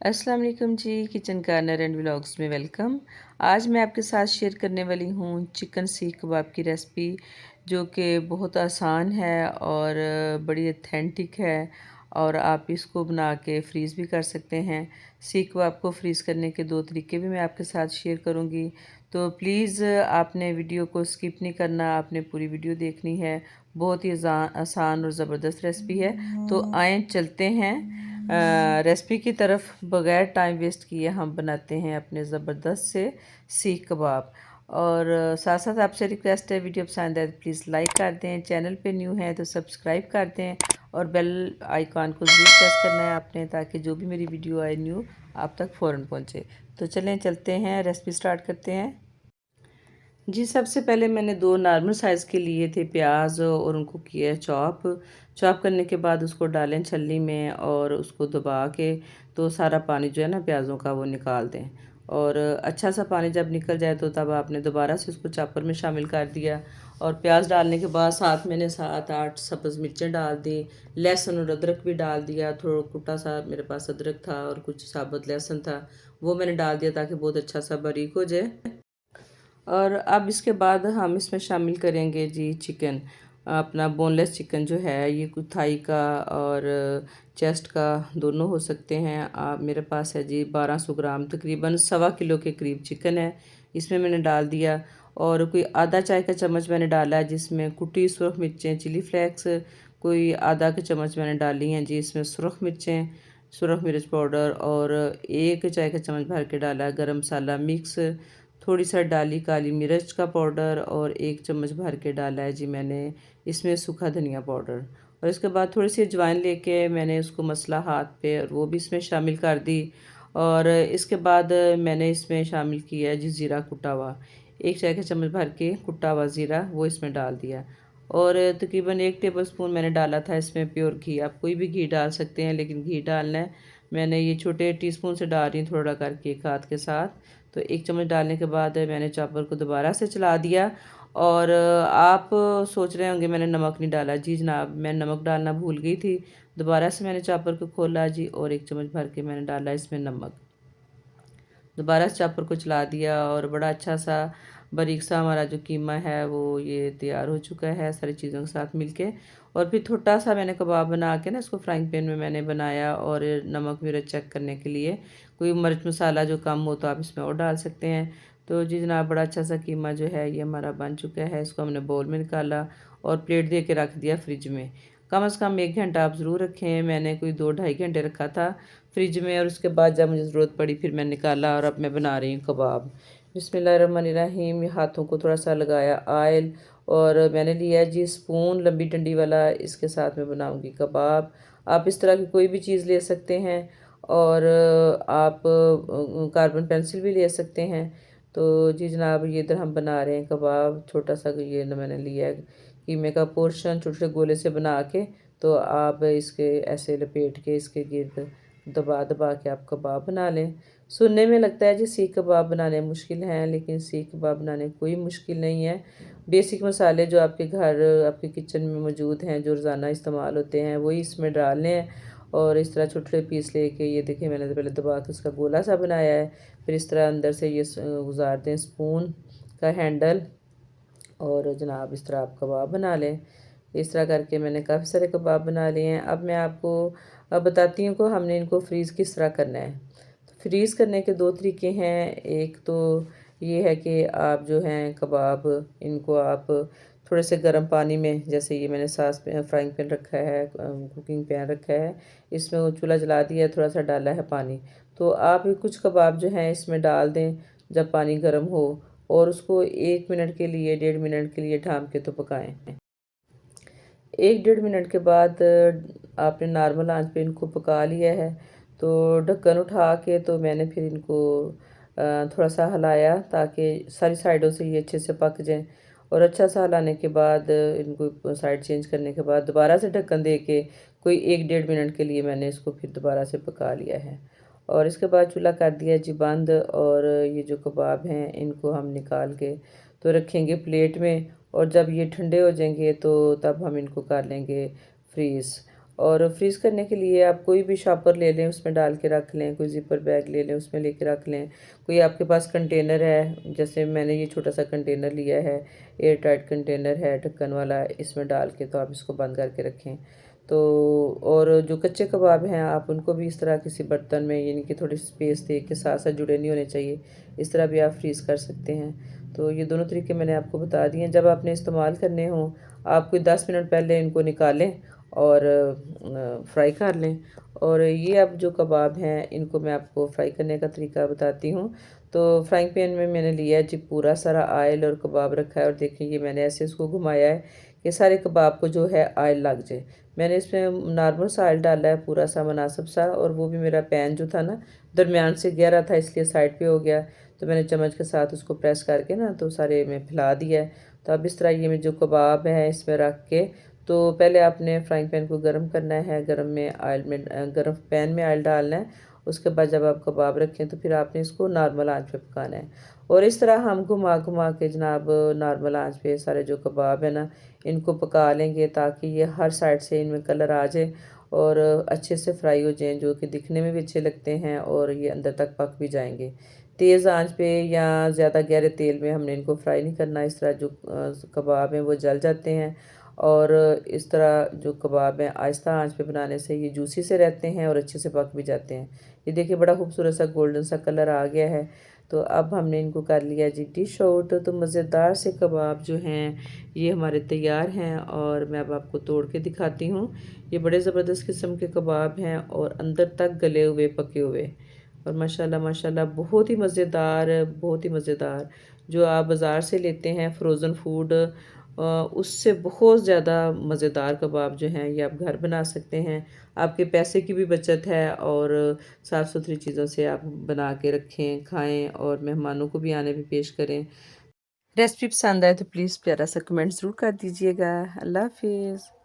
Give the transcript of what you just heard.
अस्सलाम वालेकुम जी। Kitchen corner and vlogs में वेलकम। आज मैं आपके साथ शेयर करने वाली हूँ चिकन सीख कबाब की रेसिपी, जो कि बहुत आसान है और बड़ी ऑथेंटिक है। और आप इसको बना के फ्रीज़ भी कर सकते हैं। सीख कबाब को फ्रीज़ करने के दो तरीके भी मैं आपके साथ शेयर करूँगी, तो प्लीज़ आपने वीडियो को स्किप नहीं करना, आपने पूरी वीडियो देखनी है। बहुत ही आसान और ज़बरदस्त रेसिपी है। तो आएँ चलते हैं रेसिपी की तरफ। बग़ैर टाइम वेस्ट किए हम बनाते हैं अपने ज़बरदस्त से सीख कबाब। और साथ साथ आपसे रिक्वेस्ट है, वीडियो पसंद है तो प्लीज़ लाइक कर दें, चैनल पे न्यू हैं तो सब्सक्राइब कर दें और बेल आइकॉन को ज़रूर प्रेस करना है आपने, ताकि जो भी मेरी वीडियो आए न्यू आप तक फ़ौरन पहुँचे। तो चलें चलते हैं, रेसिपी स्टार्ट करते हैं। जी, सबसे पहले मैंने 2 नॉर्मल साइज़ के लिए थे प्याज और उनको किया चॉप। चॉप करने के बाद उसको डालें छलनी में और उसको दबा के तो सारा पानी जो है ना प्याज़ों का वो निकाल दें। और अच्छा सा पानी जब निकल जाए तो तब आपने दोबारा से उसको चॉपर में शामिल कर दिया। और प्याज डालने के बाद साथ मैंने 7-8 सब्ज़ मिर्चें डाल दी, लहसुन और अदरक भी डाल दिया। थोड़ा कुटा सा मेरे पास अदरक था और कुछ साबुत लहसुन था, वो मैंने डाल दिया ताकि बहुत अच्छा सा बारीक हो जाए। और अब इसके बाद हम इसमें शामिल करेंगे जी चिकन। अपना बोनलेस चिकन जो है, ये कुछ थाई का और चेस्ट का दोनों हो सकते हैं। आप मेरे पास है जी 1200 ग्राम, तकरीबन 1.25 किलो के करीब चिकन है। इसमें मैंने डाल दिया और कोई आधा चाय का चम्मच मैंने डाला है जिसमें कुटी सुरख मिर्चें चिली फ्लेक्स, कोई आधा के चम्मच मैंने डाली हैं जी इसमें सुरख मिर्चें, सुरख मिर्च पाउडर, और 1 चाय का चम्मच भर के डाला है गरम मसाला मिक्स, थोड़ी सा डाली काली मिर्च का पाउडर और 1 चम्मच भर के डाला है जी मैंने इसमें सूखा धनिया पाउडर। और इसके बाद थोड़ी सी अजवाइन लेके मैंने उसको मसला हाथ पे और वो भी इसमें शामिल कर दी। और इसके बाद मैंने इसमें शामिल किया जी ज़ीरा कुटा हुआ, 1 चाय का चम्मच भर के कुटा हुआ ज़ीरा वो इसमें डाल दिया। और तकरीबन 1 टेबलस्पून मैंने डाला था इसमें प्योर घी। आप कोई भी घी डाल सकते हैं, लेकिन घी डालना है। मैंने ये छोटे टीस्पून से डाल रही हूँ थोड़ा करके एक हाथ के साथ। तो 1 चम्मच डालने के बाद मैंने चॉपर को दोबारा से चला दिया। और आप सोच रहे होंगे मैंने नमक नहीं डाला। जी जनाब, मैं नमक डालना भूल गई थी। दोबारा से मैंने चॉपर को खोला जी और 1 चम्मच भर के मैंने डाला इसमें नमक। दोबारा से चॉपर को चला दिया और बड़ा अच्छा सा बारीक सा हमारा जो कीमा है वो ये तैयार हो चुका है सारी चीज़ों के साथ मिलके। और फिर छोटा सा मैंने कबाब बना के ना इसको फ्राइंग पैन में मैंने बनाया, और नमक मिर्च चेक करने के लिए कोई मिर्च मसाला जो कम हो तो आप इसमें और डाल सकते हैं। तो जी जनाब, बड़ा अच्छा सा कीमा जो है ये हमारा बन चुका है। इसको हमने बाउल में निकाला और प्लेट दे के रख दिया फ्रिज में। कम से कम 1 घंटा आप ज़रूर रखें। मैंने कोई 2-2.5 घंटे रखा था फ्रिज में, और उसके बाद जब मुझे ज़रूरत पड़ी फिर मैं निकाला और अब मैं बना रही हूँ कबाब। बिस्मिल्लाहिर्रहमानिर्रहीम। हाथों को थोड़ा सा लगाया ऑयल, और मैंने लिया है जी स्पून लंबी डंडी वाला, इसके साथ मैं बनाऊँगी कबाब। आप इस तरह की कोई भी चीज़ ले सकते हैं, और आप कार्बन पेंसिल भी ले सकते हैं। तो जी जनाब, ये इधर हम बना रहे हैं कबाब। छोटा सा ये मैंने लिया है कीमे का पोर्शन, छोटे छोटे गोले से बना के। तो आप इसके ऐसे लपेट के इसके गिर्द दबा दबा के आप कबाब बना लें। सुनने में लगता है जी सीख कबाब बनाने मुश्किल हैं, लेकिन सीख कबाब बनाने कोई मुश्किल नहीं है। बेसिक मसाले जो आपके घर आपके किचन में मौजूद हैं, जो रोज़ाना इस्तेमाल होते हैं, वही इसमें डालने हैं। और इस तरह छोटे छोटे पीस लेके, ये देखिए मैंने तो पहले दबा के उसका गोला सा बनाया है। फिर इस तरह अंदर से ये गुजार दें स्पून का हैंडल, और जनाब इस तरह आप कबाब बना लें। इस तरह करके मैंने काफ़ी सारे कबाब बना लिए हैं। अब मैं आपको बताती हूँ कि हमने इनको फ्रीज़ किस तरह करना है। तो फ्रीज़ करने के 2 तरीके हैं। एक तो ये है कि आप जो हैं कबाब, इनको आप थोड़े से गर्म पानी में, जैसे ये मैंने सास फ्राइंग पैन रखा है, कुकिंग पैन रखा है, इसमें वो चूल्हा जला दिया, थोड़ा सा डाला है पानी। तो आप कुछ कबाब जो हैं इसमें डाल दें जब पानी गर्म हो, और उसको 1 मिनट के लिए 1.5 मिनट के लिए ढाँप के तो पकाएं। 1-1.5 मिनट के बाद आपने नॉर्मल आंच पे इनको पका लिया है। तो ढक्कन उठा के तो मैंने फिर इनको थोड़ा सा हिलाया ताकि सारी साइडों से ये अच्छे से पक जाएं। और अच्छा सा हिलाने के बाद इनको साइड चेंज करने के बाद दोबारा से ढक्कन दे के कोई 1-1.5 मिनट के लिए मैंने इसको फिर दोबारा से पका लिया है। और इसके बाद चूल्हा कर दिया जी बंद। और ये जो कबाब हैं इनको हम निकाल के तो रखेंगे प्लेट में, और जब ये ठंडे हो जाएंगे तो तब हम इनको कर लेंगे फ्रीज़। और फ्रीज़ करने के लिए आप कोई भी शॉपर ले लें, उसमें डाल के रख लें, कोई ज़िपर बैग ले लें, उसमें लेके रख लें। कोई आपके पास कंटेनर है, जैसे मैंने ये छोटा सा कंटेनर लिया है, एयर टाइट कंटेनर है ढक्कन वाला, इसमें डाल के तो आप इसको बंद करके रखें। तो और जो कच्चे कबाब हैं आप उनको भी इस तरह किसी बर्तन में, यानी कि थोड़ी स्पेस दे के साथ साथ जुड़े नहीं होने चाहिए, इस तरह भी आप फ्रीज़ कर सकते हैं। तो ये दोनों तरीके मैंने आपको बता दिए हैं। जब आपने इस्तेमाल करने हों, आप कोई 10 मिनट पहले इनको निकालें और फ्राई कर लें। और ये अब जो कबाब हैं इनको मैं आपको फ्राई करने का तरीका बताती हूँ। तो फ्राइंग पैन में मैंने लिया है जी पूरा सारा ऑयल और कबाब रखा है, और देखिए ये मैंने ऐसे इसको घुमाया है कि सारे कबाब को जो है ऑयल लग जाए। मैंने इसमें नॉर्मल सा ऑयल डाला है, पूरा सा मुनासिब सा, और वो भी मेरा पैन जो था ना दरमियान से गहरा था, इसलिए साइड पे हो गया। तो मैंने चम्मच के साथ उसको प्रेस करके ना तो सारे में फैला दिया है। तो अब इस तरह ये में जो कबाब है इसमें रख के, तो पहले आपने फ्राइंग पैन को गर्म करना है, गर्म में ऑयल में गर्म पैन में ऑयल डालना है। उसके बाद जब आप कबाब रखें तो फिर आपने इसको नॉर्मल आंच पे पकाना है। और इस तरह हम घुमा घुमा के जनाब नॉर्मल आंच पे सारे जो कबाब है ना इनको पका लेंगे, ताकि ये हर साइड से इनमें कलर आ जाए और अच्छे से फ्राई हो जाएं, जो कि दिखने में भी अच्छे लगते हैं और ये अंदर तक पक भी जाएंगे। तेज़ आंच पे या ज़्यादा गहरे तेल में हमने इनको फ्राई नहीं करना, इस तरह जो कबाब हैं वो जल जाते हैं। और इस तरह जो कबाब हैं आहिस्ता आंच पे बनाने से ये जूसी से रहते हैं और अच्छे से पक भी जाते हैं। ये देखिए बड़ा खूबसूरत सा गोल्डन सा कलर आ गया है। तो अब हमने इनको कर लिया जी डिश आउट। तो मज़ेदार से कबाब जो हैं ये हमारे तैयार हैं, और मैं अब आपको तोड़ के दिखाती हूँ। ये बड़े ज़बरदस्त किस्म के कबाब हैं और अंदर तक गले हुए पके हुए, और माशाल्लाह माशाल्लाह बहुत ही मज़ेदार, बहुत ही मज़ेदार। जो आप बाज़ार से लेते हैं फ्रोज़न फूड, उससे बहुत ज़्यादा मज़ेदार कबाब जो हैं ये आप घर बना सकते हैं। आपके पैसे की भी बचत है, और साफ़ सुथरी चीज़ों से आप बना के रखें, खाएँ और मेहमानों को भी आने पे पेश करें। रेसिपी पसंद आए तो प्लीज़ प्यारा सा कमेंट ज़रूर कर दीजिएगा। अल्लाह हाफ़िज़।